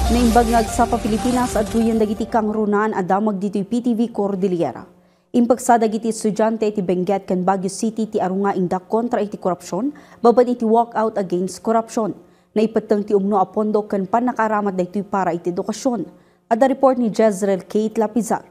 Naimbag nga sa Pilipinas at duyan dagiti kang runan adamag dito'y PTV Cordillera. Impagsa dagiti estudyante iti Benguet ken Baguio City ti arunga indak kontra iti korupsyon, babad iti walkout against corruption. Naipateng ti umno a pondo ken panakaramat daytoy para iti edukasyon. Ada report ni Jezreel Kate Lapizar.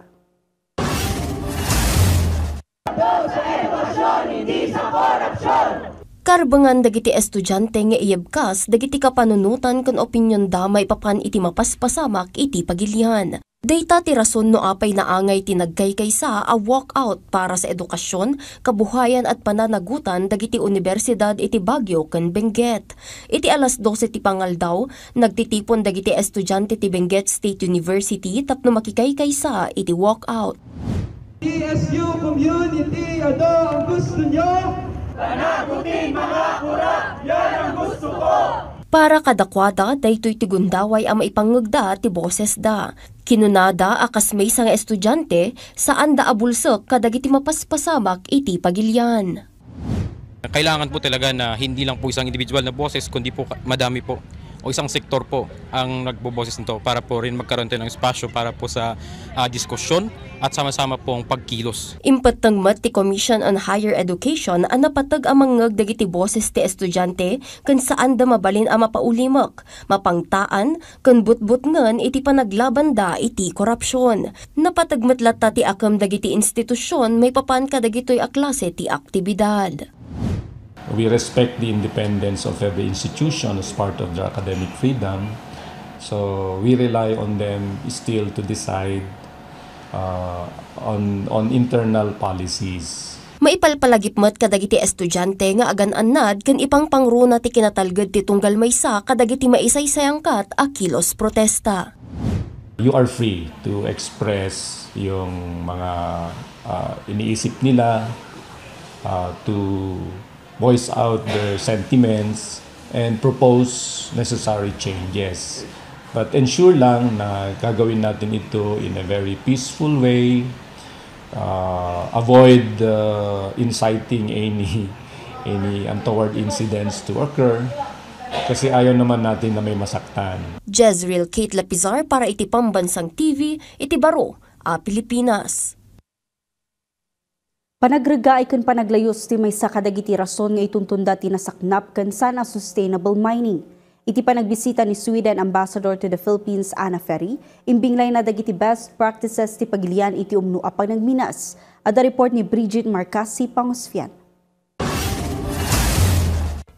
Sa edukasyon, hindi sa korupsyon! Karbangan dagiti estudyante nga iyebkas dagiti kapanunutan ken opinyon damay papan iti mapaspasamak iti pagilihan. Dayta ti rason no apay naangay tinagkaykaysa a walkout para sa edukasyon, kabuhayan at pananagutan dagiti universidad iti Baguio ken Benguet. Iti alas 12 ti pangaldaw, nagtitipon dagiti estudyante ti Benguet State University tapno makikaykaysa iti walkout. TSU community, ano ang gusto nyo? Panagutin mga kurap, yan ang gusto ko! Para kadakwada, daytoy ti gundaway ang maipangugda ti boses da. Kinunada akas may nga estudyante saan da abulsek kadagiti mapaspasamak iti pagilian. Kailangan po talaga na hindi lang po isang individual na boses kundi po madami po o isang sektor po ang nagboboses nito para po rin magkaroon tayo ng espasyo para po sa diskusyon at sama-sama pong pagkilos. Impatangmat ti Commission on Higher Education ang napatag ang mga dagiti boses ti estudyante kung saan da mabalin ang mapaulimak, mapangtaan, kung butbut ngan iti panaglaban da iti korupsyon. Napatagmat lata ti akam dagiti institusyon may papan ka dagitoy a klase ti aktibidad. We respect the independence of every institution as part of their academic freedom. So we rely on them still to decide on internal policies. Maipalpalagipmat kadagiti estudyante nga agan-annad ken ipang pangruna ti kinatalged ti tunggal maysa kadagiti maisaysayangkat a kilos protesta. You are free to express yung mga iniisip nila, to voice out their sentiments and propose necessary changes. But ensure lang na gagawin natin ito in a very peaceful way, avoid inciting any untoward incidents to occur kasi ayaw naman natin na may masaktan. Jezreel Kate Lapizar para iti Pambansang TV, iti Baro, Pilipinas. Panagragay ken panaglayos ti maysa kadagiti rason nga ituntunda ti nasaknap ken sana sustainable mining. Iti panagbisita ni Sweden Ambassador to the Philippines Anna Ferry, imbinglay na dagiti best practices ti pagilian iti umno a panagminas. Ada report ni Bridget Marcasi Pangosfian.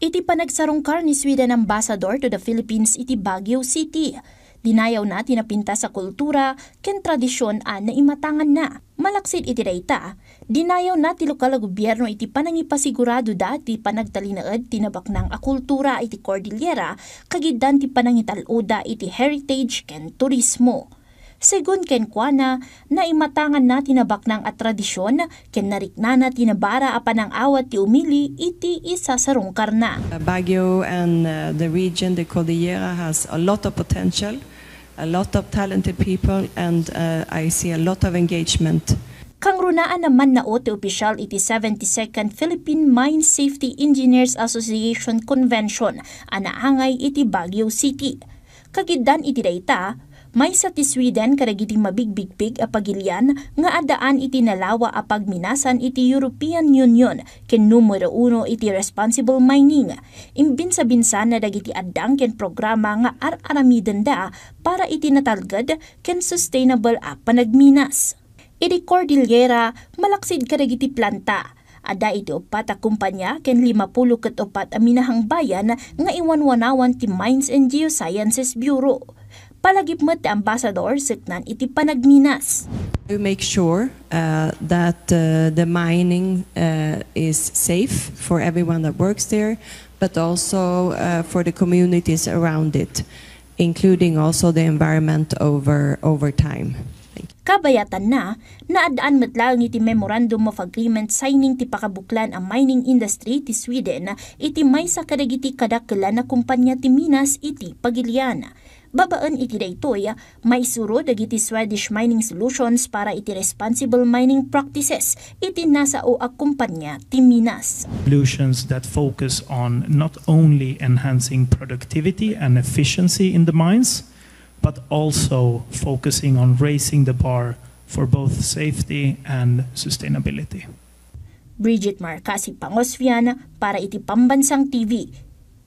Iti panagsarungkar ni Sweden Ambassador to the Philippines iti Baguio City. Dinayaw na tinapinta sa kultura ken tradisyon na imatangan na. Malaksid iti dayta, dinayaw na ti lokal a gobyerno iti panangipasigurado da ti panagtalinaed tinabak ng akultura iti Cordillera kagiddan ti panangitaloda iti heritage ken turismo. Segun ken kuana, naimatangan na tinabak ng at tradisyon ken narikna na tinabara a panang-awat ti umili iti isa sa rungkar na. Baguio and the region, the Cordillera, has a lot of potential, a lot of talented people, and I see a lot of engagement. Kang runaan naman na ti opisyal iti 72nd Philippine Mine Safety Engineers Association Convention anaangay iti Baguio City. Kagiddan iti dayta, may sa ti Sweden kadagiti mabigbigpig a pagilian nga adaan iti nalawa a pagminasan iti European Union ken numero 1 iti responsible mining. Imbin sa binsan na dagiti addang ken programa nga ar-aramiden da para iti natalged ken sustainable a panagminas. Iti Cordillera malaksid kadagiti planta. Ada iti upat a kumpanya ken 54 a minahang bayan nga iwanwanawan ti Mines and Geosciences Bureau. Palagipmet ti ambassador seknan iti panagminas. To make sure that the mining is safe for everyone that works there, but also for the communities around it, including also the environment over time. Kabayatan na, naadaan metlang iti Memorandum of Agreement signing ti pakabuklan ang mining industry ti Sweden iti maysa kadagiti kadakkelan na kumpanya ti minas iti pagilian. Babaan iti daytoy, may suro dagiti Swedish Mining Solutions para iti responsible mining practices iti nasa o akumpanya ti minas. Solutions that focus on not only enhancing productivity and efficiency in the mines, but also focusing on raising the bar for both safety and sustainability. Bridget Marcasi Pangosvian para iti Pambansang TV,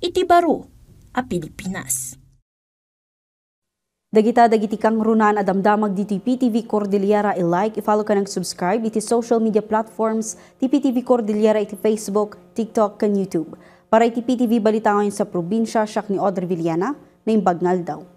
iti baro a Pilipinas. Dagiti kang runan adamdamag dito PTV Cordillera i-like, i-follow ka ng subscribe iti social media platforms ti PTV Cordillera iti Facebook, TikTok, kan YouTube. Para iti PTV balita ngayon sa probinsya, siyak ni Audrey Villana na imbag daw.